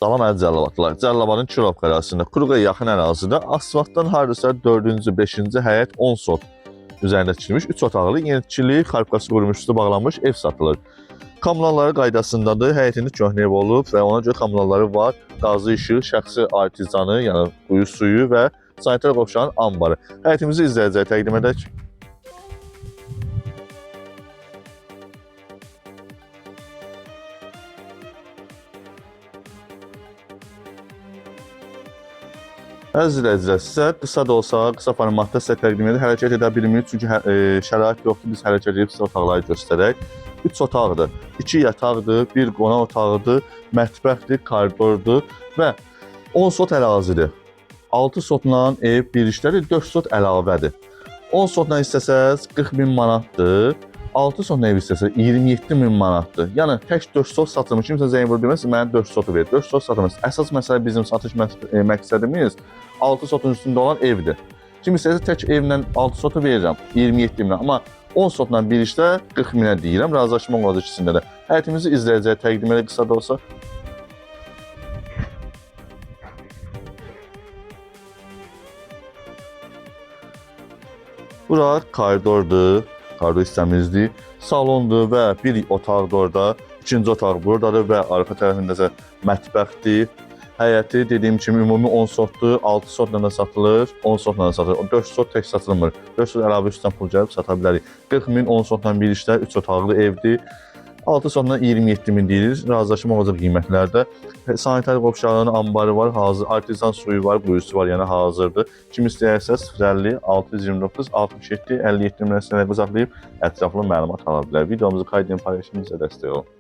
Salam əziz Cəlilabadlılar. Cəlilabadın Kirovka ərazisində, Kuruqa yaxın ərazidə asfaltdan hardasa 4-cü, 5-ci həyət 10 sot üzərində tikilmiş 3 otaqlı, yeniçili, xarpqası qurulmuş, üstü bağlanmış ev satılır. Kommunalları qaydasındadır, həyətində köhnə ev olub və ona görə kommunalları var. Qazı işıq, şəxsi artizanı, yəni quyu suyu və sanitar qovşağının ambarı. Həyətimizi izləyəcək, təqdim edək. Əziz izləyicilər, sizə qısa da olsa, qısa formatda sizə təqdim edək. Hərəkət edə bilmirik, çünki şərait yoxdur. Biz hərəkət edib sizə otaqları göstərək. 3 otaqdır, 2 yataqdır, 1 qonaq otağıdır, mətbəxdir, koridordur və 10 sot ərazidir. 6 sotla ev birlikdədir, 4 sot əlavədir. 10 sotla istəsəz 40.000 manatdır. 6 sot ev istəsə 27.000 manatdır. Yəni tək 4 sot satılmış. Kimsə zəng vurdu deməsə mənə 4 sotu ver. 4 sot satılmış. Əsas məsələ bizim satış məqsədimiz 6 sotun üstündə olan evdir. Kim istəsə tək evlə 6 sotu verirəm 27.000, amma 10 sotla birlikdə 40.000-ə deyirəm. Razılaşma olacaq ikisində də. Həyətimizi izləyəcək, təqdim edək qısa da olsa. Bura koridordur. Koridor hissəmizdir, salondur və bir otaqdır orada, ikinci otaq buradadır və arxa tərəfində isə mətbəxdir. Həyəti dediyim kimi ümumi 10 sotdur, 6 sotla da satılır, 10 sotla da satılır. 4 sot tək satılmır, 4 sot əlavə üstdən pul gəlib sata bilərik. 40.000 10 sotla bir işlər, 3 otaqlı evdir. 6 sotla 27.000 deyilir, razılaşma olacaq qiymətlərdə. Sanitar qovşağının ambarı var, hazır, artizan suyu var, quyusu var, yəni hazırdır. Kim istəyərsə 050 629 67 57 nömrəsinə qızaqlayıb ətraflı məlumat ala bilər. Videomuzu kaydedin, paylaşın, bizə dəstək olun.